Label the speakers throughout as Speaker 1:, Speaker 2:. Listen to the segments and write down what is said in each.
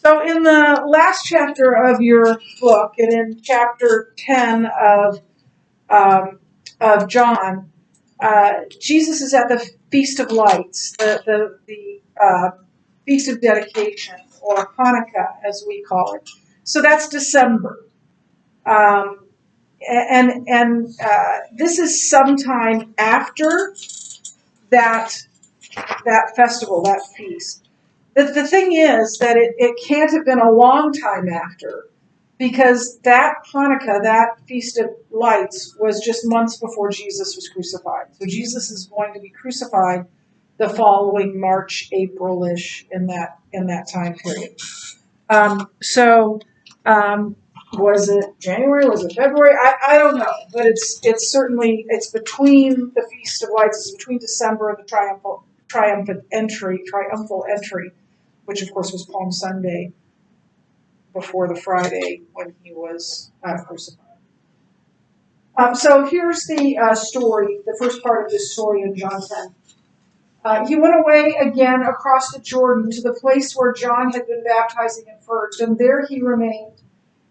Speaker 1: So in the last chapter of your book, and in chapter 10 of John, Jesus is at the Feast of Lights, the Feast of Dedication, or Hanukkah, as we call it. So that's December. And this is sometime after that festival, that feast. The thing is that it can't have been a long time after, because that Hanukkah, that Feast of Lights, was just months before Jesus was crucified. So Jesus is going to be crucified the following March, April-ish, in that time period. Was it January? Was it February? I don't know, but it's certainly between the Feast of Lights. It's between December and the triumphal entry, which of course was Palm Sunday, before the Friday when he was crucified. So here's the story, the first part of this story in John 10. He went away again across the Jordan to the place where John had been baptizing at first, and there he remained.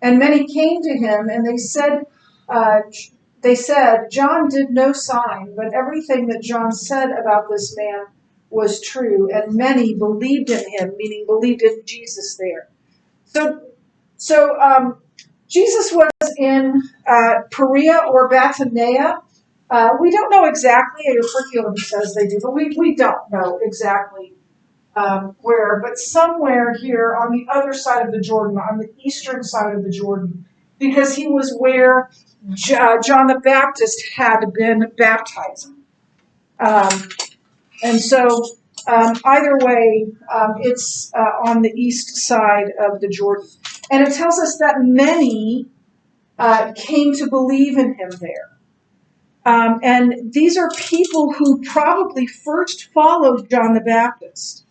Speaker 1: And many came to him, and they said, John did no sign, but everything that John said about this man was true, and many believed in him, meaning believed in Jesus there. So Jesus was in Perea or Bethania. We don't know exactly. Your curriculum says they do, but we don't know exactly where. But somewhere here on the other side of the Jordan, on the eastern side of the Jordan, because he was where John the Baptist had been baptizing. And so either way, it's on the east side of the Jordan. And it tells us that many came to believe in him there. And these are people who probably first followed John the Baptist.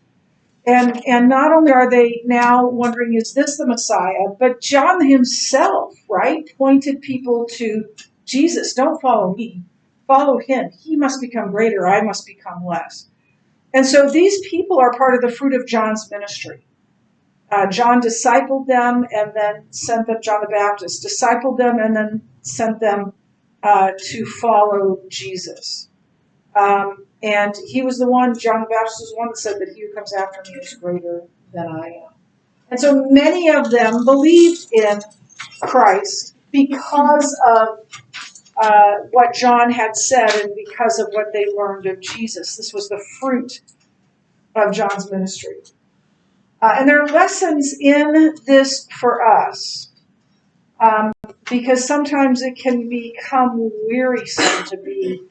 Speaker 1: And not only are they now wondering, is this the Messiah, but John himself, right, pointed people to Jesus. Don't follow me. Follow him. He must become greater. I must become less. And so these people are part of the fruit of John's ministry. John discipled them and then sent them, John the Baptist discipled them and then sent them to follow Jesus. And he was the one, John the Baptist was the one that said that he who comes after me is greater than I am. And so many of them believed in Christ because of what John had said and because of what they learned of Jesus. This was the fruit of John's ministry. And there are lessons in this for us, because sometimes it can become wearisome to be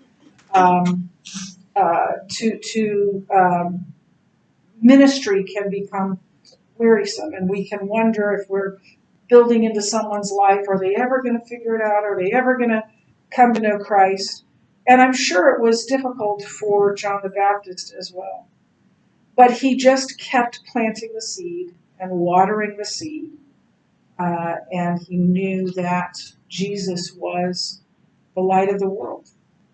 Speaker 1: ministry can become wearisome, and we can wonder if we're building into someone's life. Are they ever going to figure it out? Are they ever going to come to know Christ? And I'm sure it was difficult for John the Baptist as well. But he just kept planting the seed and watering the seed. And he knew that Jesus was the light of the world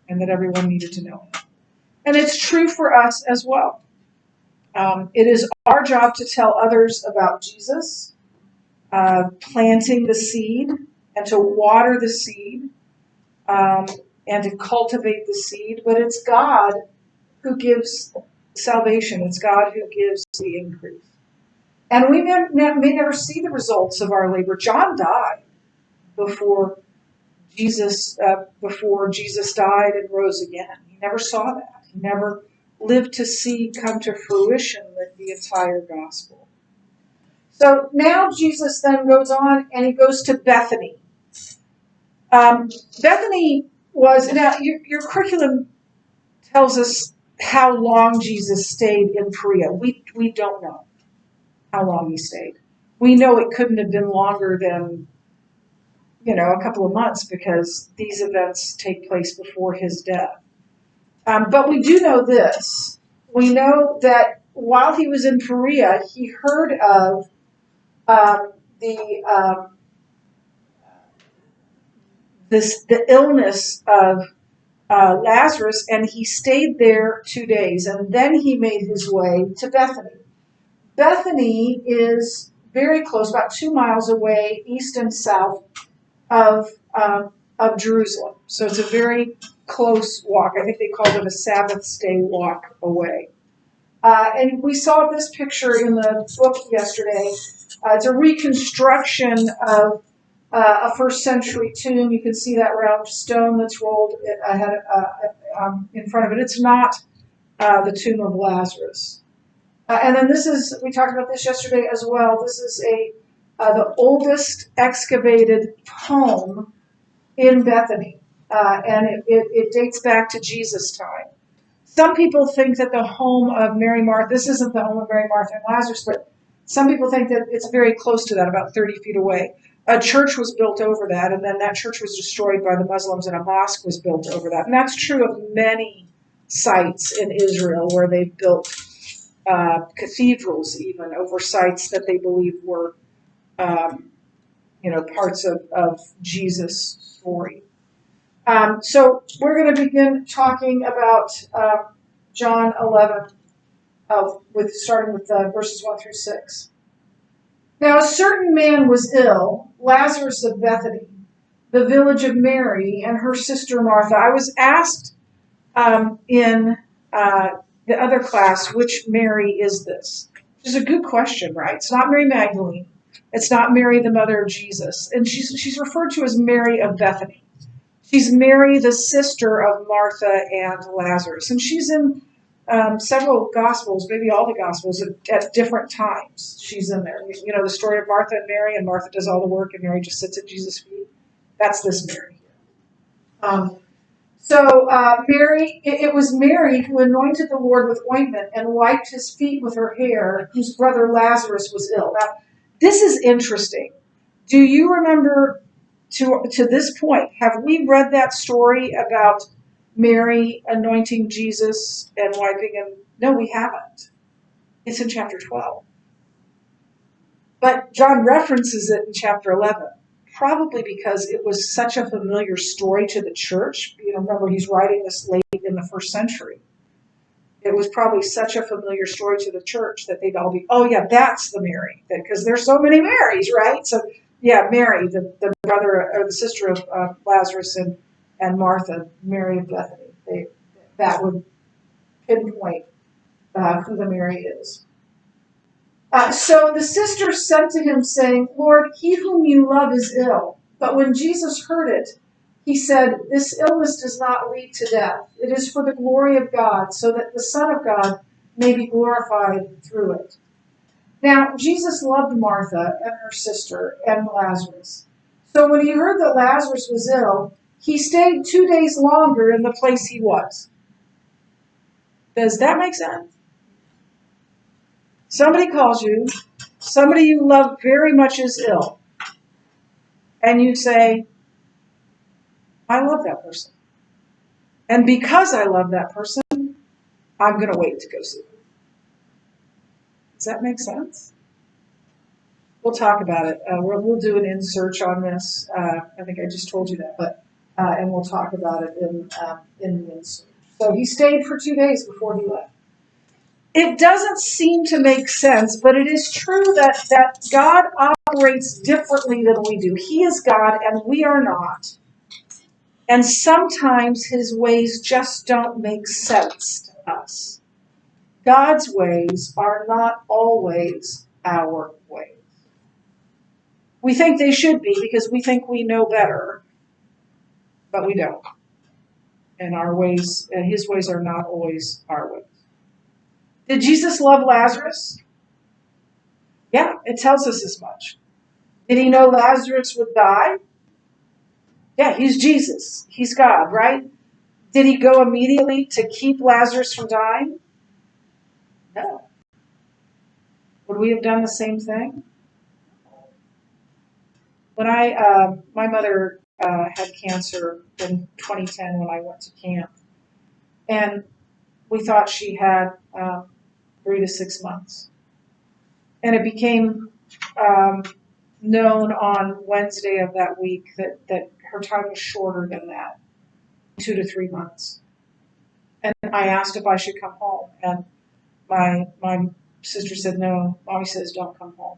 Speaker 1: and that everyone needed to know him. And it's true for us as well. It is our job to tell others about Jesus, planting the seed and to water the seed and to cultivate the seed. But it's God who gives salvation. It's God who gives the increase. And we may never see the results of our labor. John died before Jesus died and rose again. He never saw that. He never lived to see come to fruition the entire gospel. So now Jesus then goes on and he goes to Bethany. Bethany was, now your curriculum tells us how long Jesus stayed in Perea. We don't know how long he stayed. We know it couldn't have been longer than, a couple of months, because these events take place before his death. But we do know this. We know that while he was in Perea, he heard of the illness of Lazarus, and he stayed there 2 days, and then he made his way to Bethany. Bethany is very close, about 2 miles away, east and south of Jerusalem. So it's a very close walk. I think they called it a Sabbath day walk away. And we saw this picture in the book yesterday. It's a reconstruction of a first century tomb. You can see that round stone that's rolled ahead, in front of it. It's not the tomb of Lazarus. And then this is, we talked about this yesterday as well. This is the oldest excavated home in Bethany. And it dates back to Jesus' time. Some people think that the home of Mary, Martha, this isn't the home of Mary, Martha, and Lazarus, but some people think that it's very close to that, about 30 feet away. A church was built over that, and then that church was destroyed by the Muslims, and a mosque was built over that. And that's true of many sites in Israel where they built cathedrals even over sites that they believe were, parts of Jesus' story. So we're going to begin talking about John 11, starting with verses 1 through 6. Now a certain man was ill, Lazarus of Bethany, the village of Mary and her sister Martha. I was asked in the other class, which Mary is this? Which is a good question, right? It's not Mary Magdalene. It's not Mary, the mother of Jesus. And she's referred to as Mary of Bethany. She's Mary, the sister of Martha and Lazarus. And she's in several Gospels, maybe all the Gospels, at different times. She's in there. You know, the story of Martha and Mary, and Martha does all the work, and Mary just sits at Jesus' feet. That's this Mary here. So Mary, it was Mary who anointed the Lord with ointment and wiped his feet with her hair, whose brother Lazarus was ill. Now, this is interesting. Do you remember, to this point, have we read that story about Mary anointing Jesus and wiping him? No, we haven't. It's in chapter 12. But John references it in chapter 11. Probably because it was such a familiar story to the church. You know, remember, he's writing this late in the first century. It was probably such a familiar story to the church that they'd all be, oh yeah, that's the Mary. Because there's so many Marys, right? So yeah, Mary, the brother or the sister of Lazarus and Martha, Mary of Bethany. That would pinpoint who the Mary is. So the sisters sent to him, saying, Lord, he whom you love is ill. But when Jesus heard it, he said, this illness does not lead to death. It is for the glory of God, so that the Son of God may be glorified through it. Now, Jesus loved Martha and her sister and Lazarus. So when he heard that Lazarus was ill, he stayed 2 days longer in the place he was. Does that make sense? Somebody calls you, somebody you love very much is ill, and you say, I love that person. And because I love that person, I'm going to wait to go see them. Does that make sense? We'll talk about it. We'll do an in-search on this. I think I just told you that, but and we'll talk about it in the in-search. So he stayed for 2 days before he left. It doesn't seem to make sense, but it is true that God operates differently than we do. He is God and we are not. And sometimes his ways just don't make sense to us. God's ways are not always our ways. We think they should be because we think we know better, but we don't. And our ways, and his ways are not always our ways. Did Jesus love Lazarus? Yeah, it tells us as much. Did he know Lazarus would die? Yeah, he's Jesus. He's God, right? Did he go immediately to keep Lazarus from dying? No. Would we have done the same thing? When my mother had cancer in 2010 when I went to camp, and we thought she had 3 to 6 months. And it became known on Wednesday of that week that her time was shorter than that, 2 to 3 months. And I asked if I should come home, and my sister said, no, Mommy says don't come home.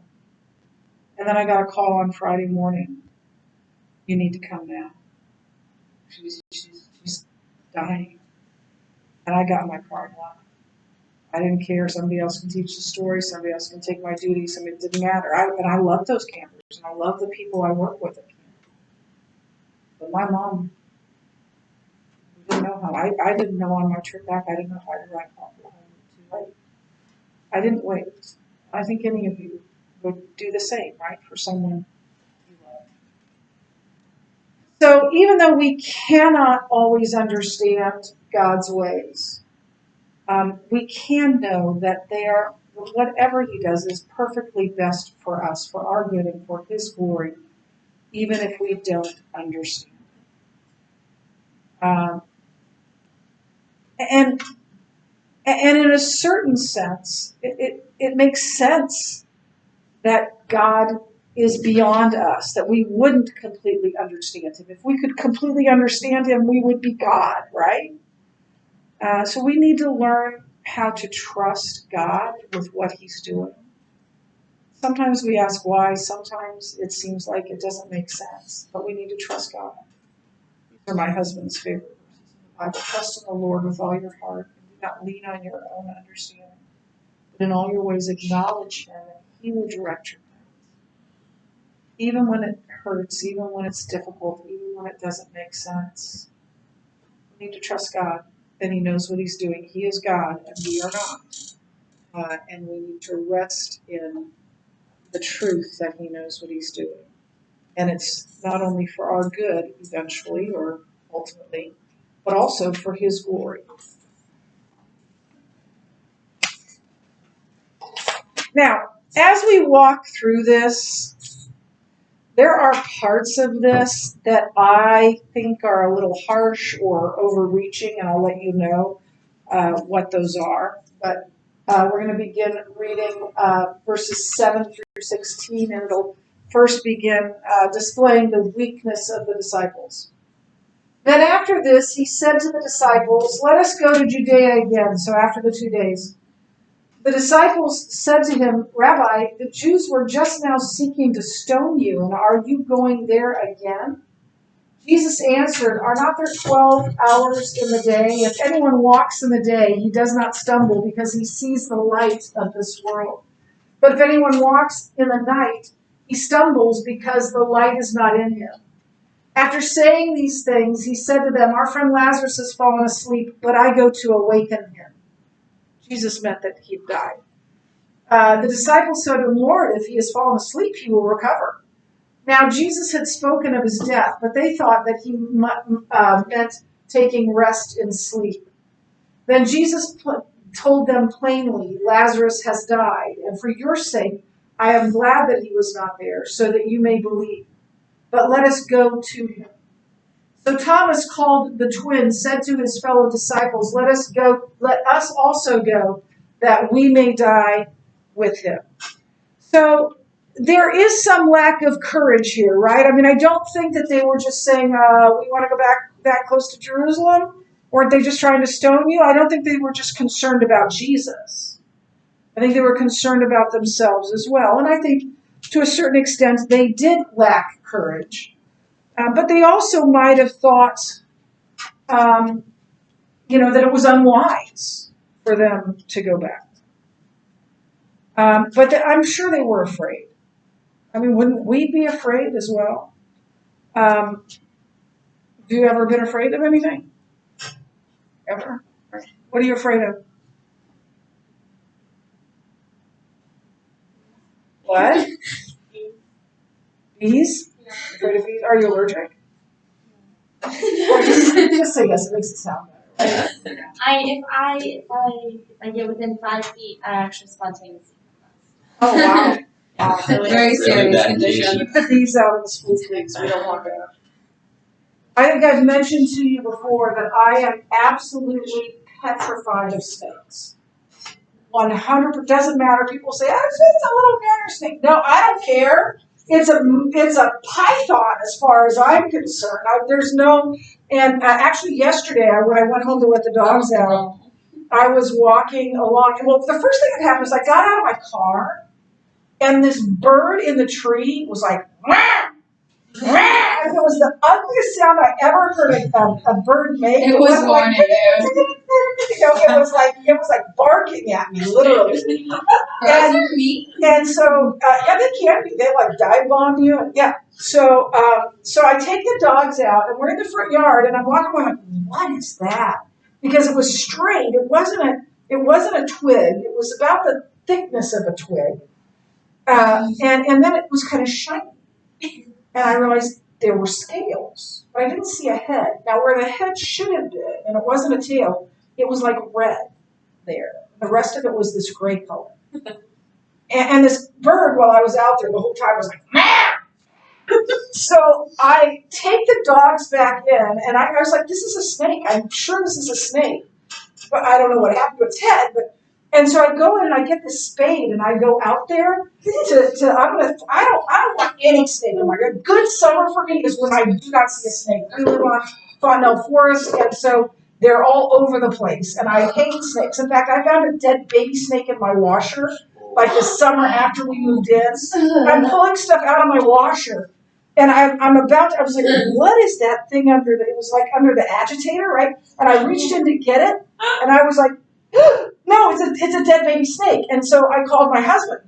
Speaker 1: And then I got a call on Friday morning. You need to come now. She's dying. And I got in my car and left. I didn't care. Somebody else can teach the story. Somebody else can take my duties. It didn't matter. And I love those campers. And I love the people I work with at camp. But my mom, didn't know how. I didn't know on my trip back. I didn't know how to ride home too late. I didn't wait. I think any of you would do the same, right, for someone you love. So even though we cannot always understand God's ways, we can know that whatever He does is perfectly best for us, for our good and for His glory, even if we don't understand. And in a certain sense, it makes sense that God is beyond us, that we wouldn't completely understand Him. If we could completely understand Him, we would be God, right? So we need to learn how to trust God with what He's doing. Sometimes we ask why, sometimes it seems like it doesn't make sense, but we need to trust God. These are my husband's favorite verses in the Bible. Trust in the Lord with all your heart, and do not lean on your own understanding. But in all your ways acknowledge Him, and He will direct your paths. Even when it hurts, even when it's difficult, even when it doesn't make sense, we need to trust God that He knows what He's doing. He is God, and we are not. And we need to rest in the truth that He knows what He's doing. And it's not only for our good, eventually, or ultimately, but also for His glory. Now, as we walk through this, there are parts of this that I think are a little harsh or overreaching, and I'll let you know what those are. But we're going to begin reading verses 7 through 16, and it'll first begin displaying the weakness of the disciples. Then after this, He said to the disciples, "Let us go to Judea again." So after the 2 days. The disciples said to Him, "Rabbi, the Jews were just now seeking to stone you, and are you going there again?" Jesus answered, "Are not there 12 hours in the day? If anyone walks in the day, he does not stumble because he sees the light of this world. But if anyone walks in the night, he stumbles because the light is not in him." After saying these things, He said to them, "Our friend Lazarus has fallen asleep, but I go to awaken him." Jesus meant that he had died. The disciples said to Him, "Lord, if he has fallen asleep, he will recover." Now Jesus had spoken of his death, but they thought that He meant taking rest in sleep. Then Jesus told them plainly, "Lazarus has died, and for your sake I am glad that he was not there, so that you may believe. But let us go to him." So Thomas, called the twin, said to his fellow disciples, "Let us also go, that we may die with him." So there is some lack of courage here, right? I mean, I don't think that they were just saying, "We want to go back that close to Jerusalem." Weren't they just trying to stone you? I don't think they were just concerned about Jesus. I think they were concerned about themselves as well. And I think to a certain extent they did lack courage. But they also might have thought, that it was unwise for them to go back. But I'm sure they were afraid. I mean, wouldn't we be afraid as well? Have you ever been afraid of anything? Ever? What are you afraid of? What? Bees? Afraid of bees? Are you allergic? Just say yes. It makes it sound better. Right?
Speaker 2: If I get within 5 feet, I actually spontaneously.
Speaker 1: Oh wow! Wow.
Speaker 2: So very serious condition.
Speaker 1: Keep the bees out of the school, please. We don't want that. I think I've mentioned to you before that I am absolutely petrified of snakes. 100%. Doesn't matter. People say, "It's a little gator snake." No, I don't care. It's a python as far as I'm concerned. Actually yesterday when I went home to let the dogs out, I was walking along. Well, the first thing that happened is I got out of my car and this bird in the tree was like, "Wah! Wah!" And it was the ugliest sound I ever heard a bird make.
Speaker 3: It was warning you.
Speaker 1: It was like barking at me, literally. And so, yeah, they can be. They like dive bomb you. And, yeah. So I take the dogs out, and we're in the front yard, and I'm walking around like, what is that? Because it was straight. It wasn't a twig. It was about the thickness of a twig. And then it was kind of shiny. And I realized there were scales, but I didn't see a head. Now, where the head should have been, and it wasn't a tail, it was like red there. The rest of it was this gray color. And this bird, while I was out there the whole time, was like, "Meh!" So I take the dogs back in, and I was like, this is a snake. I'm sure this is a snake. But I don't know what happened to its head. And so I go in and I get the spade and I go out there I don't want any snake in my yard. Good summer for me is when I do not see a snake. We live on Fontenelle Forest, and so they're all over the place. And I hate snakes. In fact, I found a dead baby snake in my washer, like the summer after we moved in. I'm pulling stuff out of my washer. And I was like, what is that thing under it was like under the agitator, right? And I reached in to get it, and I was like, no, it's a dead baby snake. And so I called my husband.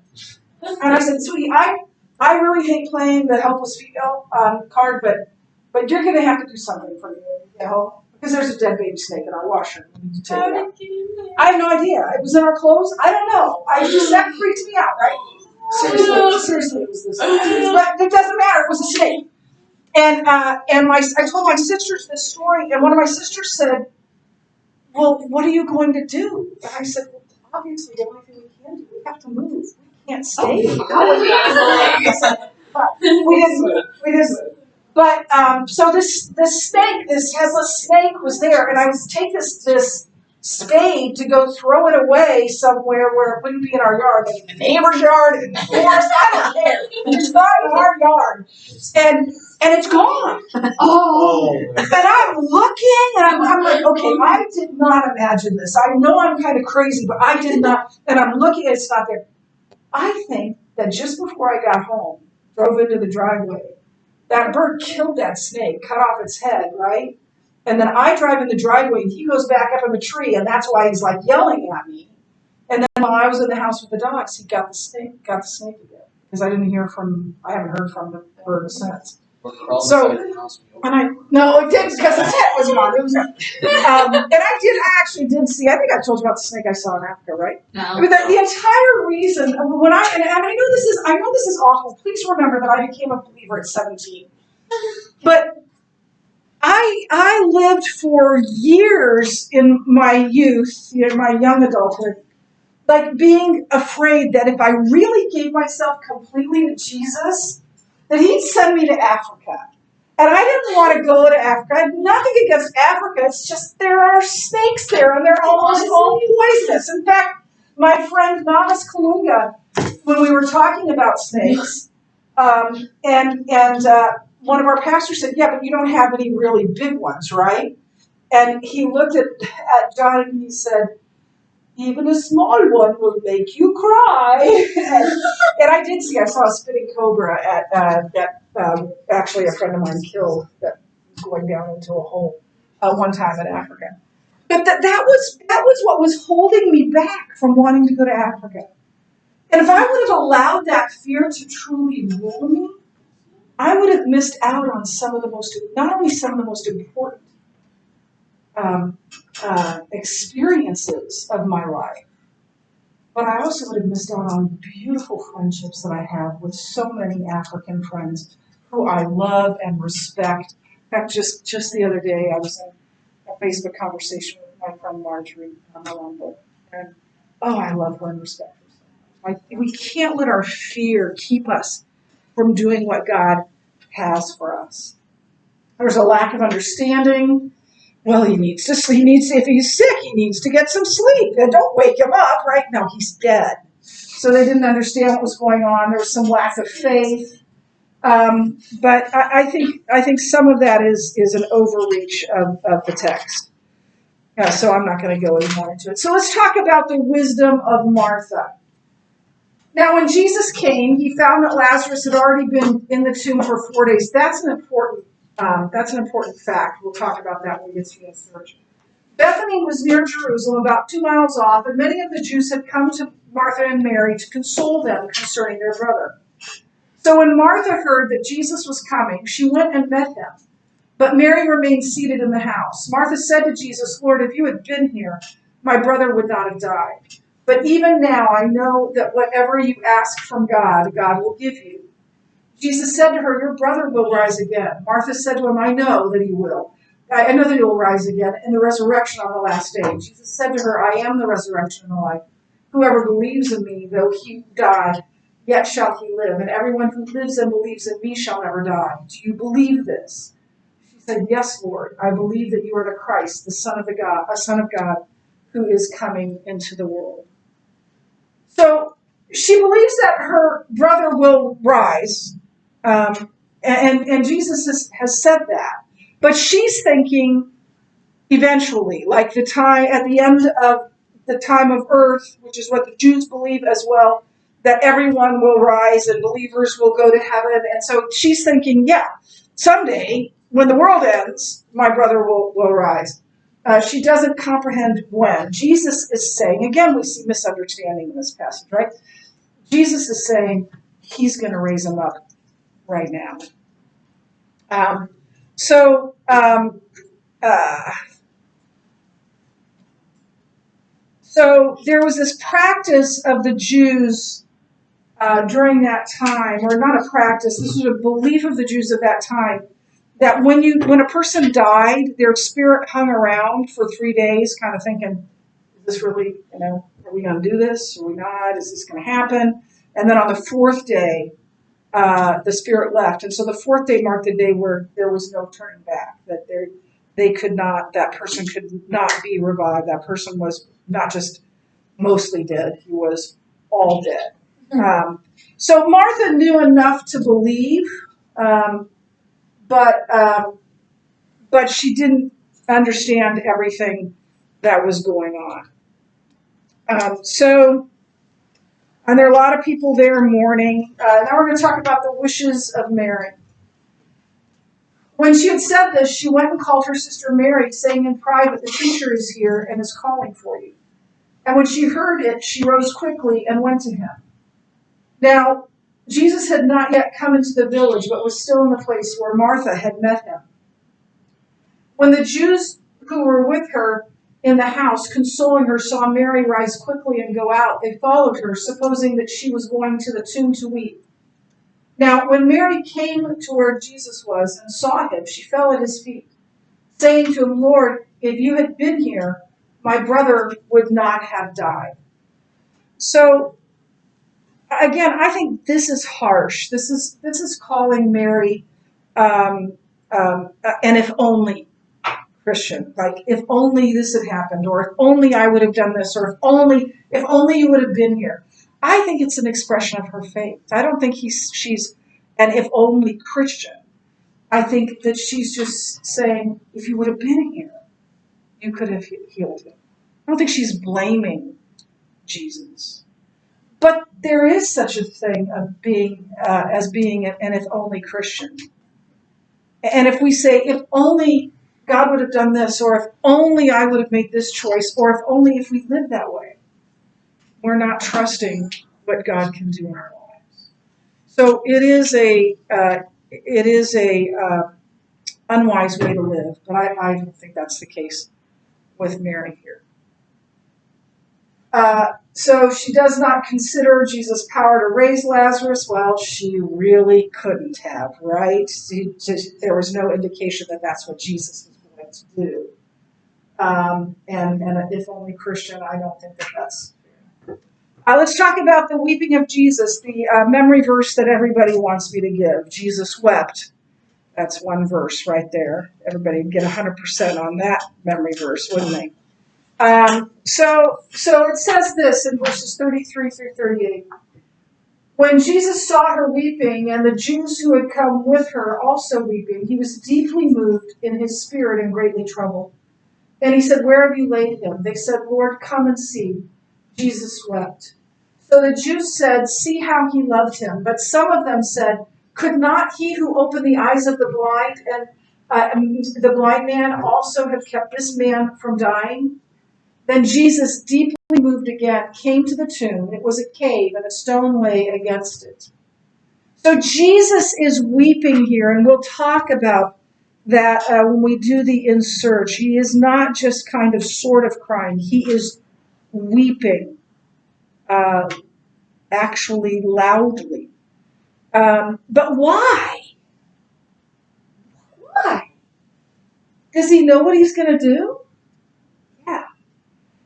Speaker 1: And I said, sweetie, I really hate playing the helpless female card, but you're going to have to do something for me, because there's a dead baby snake in our washer. We need to take it out. I have no idea. It was in our clothes. I don't know. That freaked me out, right? Seriously, it was this. But it doesn't matter. It was a snake. And I told my sisters this story, and one of my sisters said, well, what are you going to do? And I said, well, obviously, the only thing we can do, we have to move. We can't stay here. We didn't move. But so this snake, this headless snake was there, and I would take this spade to go throw it away somewhere where it wouldn't be in our yard, like in the neighbor's yard, in the forest, I don't care. It's not in our yard. And it's gone. Oh. And I'm looking, and I'm like, okay, I did not imagine this. I know I'm kind of crazy, but I did not. And I'm looking, and it's not there. I think that just before I got home, drove into the driveway, that bird killed that snake, cut off its head, right? And then I drive in the driveway, and he goes back up in the tree, and that's why he's like yelling at me. And then while I was in the house with the dogs, he got the snake again. Because I haven't heard from the bird since. So, no, it didn't, because its head was gone. It was, and I actually did see, I think I told you about the snake I saw in Africa, right?
Speaker 3: No.
Speaker 1: I mean, the entire reason, and I know this is awful. Please remember that I became a believer at 17. But I lived for years in my youth, my young adulthood, like being afraid that if I really gave myself completely to Jesus, that he'd send me to Africa. And I didn't want to go to Africa. I have nothing against Africa. It's just there are snakes there, and they're almost all poisonous. In fact, my friend Namas Kalunga, when we were talking about snakes, and one of our pastors said, yeah, but you don't have any really big ones, right? And he looked at John and he said, even a small one will make you cry. And I did I saw a spitting cobra that actually a friend of mine killed that was going down into a hole one time in Africa. But that was what was holding me back from wanting to go to Africa. And if I would have allowed that fear to truly rule me, I would have missed out on not only some of the most important experiences of my life, but I also would have missed out on beautiful friendships that I have with so many African friends who I love and respect. In fact, just the other day, I was in a Facebook conversation with my friend Marjorie Malumbo, and I love her and respect her so much. We can't let our fear keep us from doing what God has for us. There's a lack of understanding. Well, he needs to sleep. If he's sick, he needs to get some sleep. And don't wake him up, right? No, he's dead. So they didn't understand what was going on. There was some lack of faith. But I think some of that is an overreach of the text. So I'm not going to go any more into it. So let's talk about the wisdom of Martha. Now, when Jesus came, he found that Lazarus had already been in the tomb for 4 days. That's an important fact. We'll talk about that when we get to the insertion. Bethany was near Jerusalem, about 2 miles off, and many of the Jews had come to Martha and Mary to console them concerning their brother. So when Martha heard that Jesus was coming, she went and met him. But Mary remained seated in the house. Martha said to Jesus, Lord, if you had been here, my brother would not have died. But even now I know that whatever you ask from God, God will give you. Jesus said to her, your brother will rise again. Martha said to him, I know that he will. I know that he will rise again in the resurrection on the last day. Jesus said to her, I am the resurrection and the life. Whoever believes in me, though he die, yet shall he live. And everyone who lives and believes in me shall never die. Do you believe this? She said, yes, Lord. I believe that you are the Christ, the Son of God, who is coming into the world. So she believes that her brother will rise, and Jesus has said that. But she's thinking eventually, like the time at the end of the time of earth, which is what the Jews believe as well, that everyone will rise and believers will go to heaven. And so she's thinking, yeah, someday when the world ends, my brother will rise. She doesn't comprehend when. Jesus is saying, again, we see misunderstanding in this passage, right? Jesus is saying he's going to raise him up right now. So there was this practice of the Jews during that time, or not a practice, this was a belief of the Jews of that time, that when a person died, their spirit hung around for 3 days, kind of thinking, is this really, are we going to do this? Are we not? Is this going to happen? And then on the 4th day, the spirit left. And so the 4th day marked the day where there was no turning back, that that person could not be revived. That person was not just mostly dead, he was all dead. So Martha knew enough to believe, but she didn't understand everything that was going on. And there are a lot of people there mourning. Now we're going to talk about the wishes of Mary. When she had said this, she went and called her sister Mary, saying in private, the teacher is here and is calling for you. And when she heard it, she rose quickly and went to him. Now, Jesus had not yet come into the village, but was still in the place where Martha had met him. When the Jews who were with her in the house, consoling her, saw Mary rise quickly and go out, they followed her, supposing that she was going to the tomb to weep. Now, when Mary came to where Jesus was and saw him, she fell at his feet, saying to him, Lord, if you had been here, my brother would not have died. So, again, I think this is harsh. This is calling Mary an if only Christian. Like, if only this had happened, or if only I would have done this, or if only you would have been here. I think it's an expression of her faith. I don't think she's an if only Christian. I think that she's just saying, if you would have been here, you could have healed him. I don't think she's blaming Jesus. But there is such a thing of being an if only Christian. And if we say, if only God would have done this, or if only I would have made this choice, or if we live that way, we're not trusting what God can do in our lives. So it is a unwise way to live, but I don't think that's the case with Mary here. So she does not consider Jesus' power to raise Lazarus. Well, she really couldn't have, right? There was no indication that that's what Jesus was going to do. And if only Christian, I don't think that that's fair. Let's talk about the weeping of Jesus, the memory verse that everybody wants me to give. Jesus wept. That's one verse right there. Everybody would get 100% on that memory verse, wouldn't they? So it says this in verses 33 through 38. When Jesus saw her weeping, and the Jews who had come with her also weeping, he was deeply moved in his spirit and greatly troubled. And he said, Where have you laid him? They said, Lord, come and see. Jesus wept. So the Jews said, "See how he loved him." But some of them said, "Could not he who opened the eyes of the blind and the blind man also have kept this man from dying?" Then Jesus, deeply moved again, came to the tomb. It was a cave, and a stone lay against it. So Jesus is weeping here, and we'll talk about that when we do the in search. He is not just kind of sort of crying. He is weeping, actually loudly. But why? Why? Does he know what he's going to do? Yeah.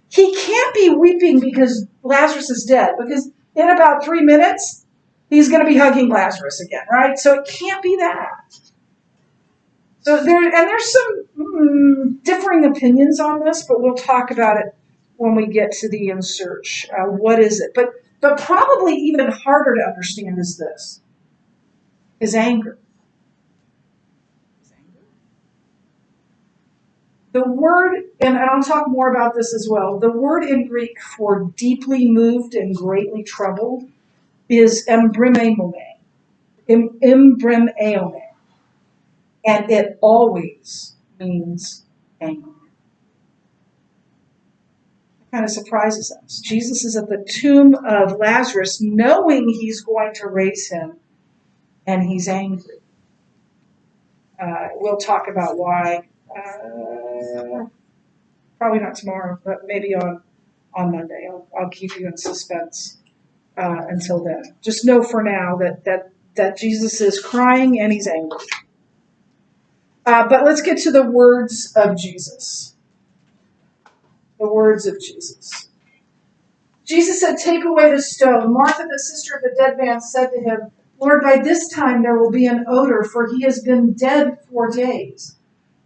Speaker 1: He can't be weeping because Lazarus is dead, because in about 3 minutes, he's going to be hugging Lazarus again, right? So it can't be that. So there's some differing opinions on this, but we'll talk about it when we get to the in search. What is it? But probably even harder to understand is this: his anger. The word, and I'll talk more about this as well, the word in Greek for deeply moved and greatly troubled is embrymeomai, and it always means anger. It kind of surprises us. Jesus is at the tomb of Lazarus knowing he's going to raise him, and he's angry. We'll talk about why. Probably not tomorrow, but maybe on Monday. I'll keep you in suspense until then. Just know for now that Jesus is crying and he's angry. But let's get to the words of Jesus. The words of Jesus. Jesus said, "Take away the stone." Martha, the sister of the dead man, said to him, "Lord, by this time there will be an odor, for he has been dead 4 days."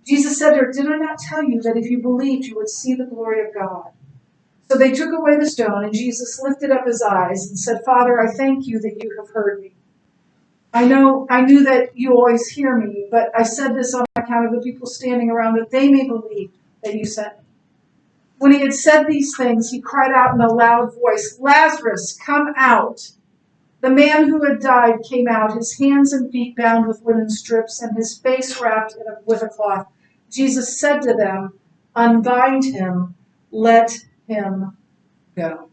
Speaker 1: Jesus said to her, "Did I not tell you that if you believed, you would see the glory of God?" So they took away the stone, and Jesus lifted up his eyes and said, "Father, I thank you that you have heard me. I knew that you always hear me, but I said this on account of the people standing around, that they may believe that you sent me." When he had said these things, he cried out in a loud voice, "Lazarus, come out." The man who had died came out, his hands and feet bound with linen strips, and his face wrapped with a cloth. Jesus said to them, "Unbind him, let him go."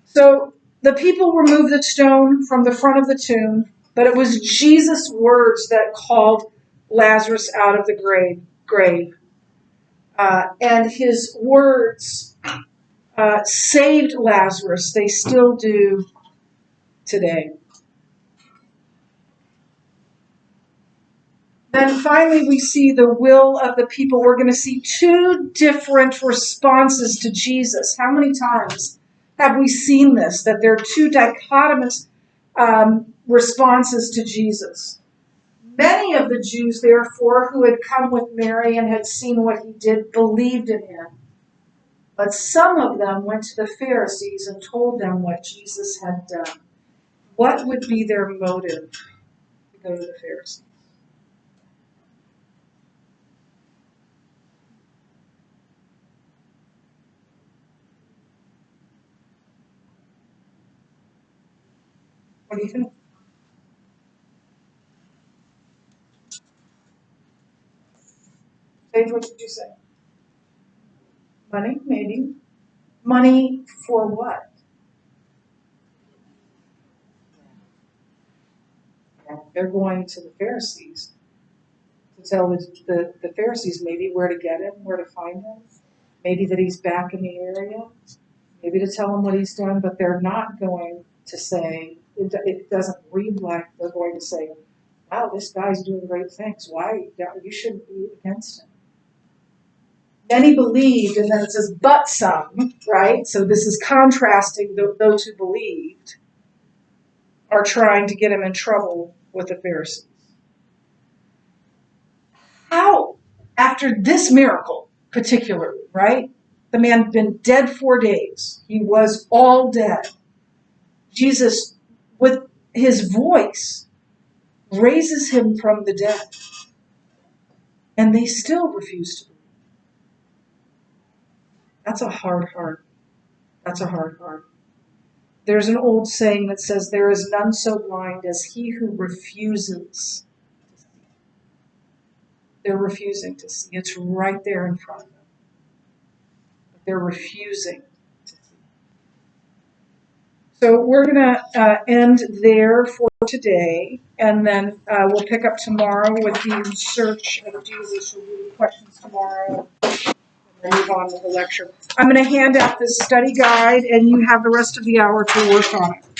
Speaker 1: So the people removed the stone from the front of the tomb, but it was Jesus' words that called Lazarus out of the grave. And his words saved Lazarus. They still do today. Then finally we see the will of the people. We're going to see 2 different responses to Jesus. How many times have we seen this, that there are 2 dichotomous responses to Jesus? Many of the Jews, therefore, who had come with Mary and had seen what he did, believed in him. But some of them went to the Pharisees and told them what Jesus had done. What would be their motive to go to the Pharisees? What do you think? Dave, what did you say? Money, maybe. Money for what? They're going to the Pharisees to tell the Pharisees maybe where to get him, where to find him, maybe that he's back in the area, maybe to tell him what he's done, but they're not going to say, it doesn't read like they're going to say, "Wow, this guy's doing great things. Why? You shouldn't be against him." Many believed, and then it says, "but some," right? So this is contrasting those who believed are trying to get him in trouble with the Pharisees. How, after this miracle, particularly, right? The man had been dead 4 days. He was all dead. Jesus, with his voice, raises him from the dead. And they still refuse to believe. That's a hard heart. That's a hard heart. There's an old saying that says, there is none so blind as he who refuses to see. They're refusing to see. It's right there in front of them. But they're refusing to see. So we're going to end there for today, and then we'll pick up tomorrow with the In Search of Jesus. We'll do the questions tomorrow, and then move on with the lecture. I'm going to hand out this study guide, and you have the rest of the hour to work on it.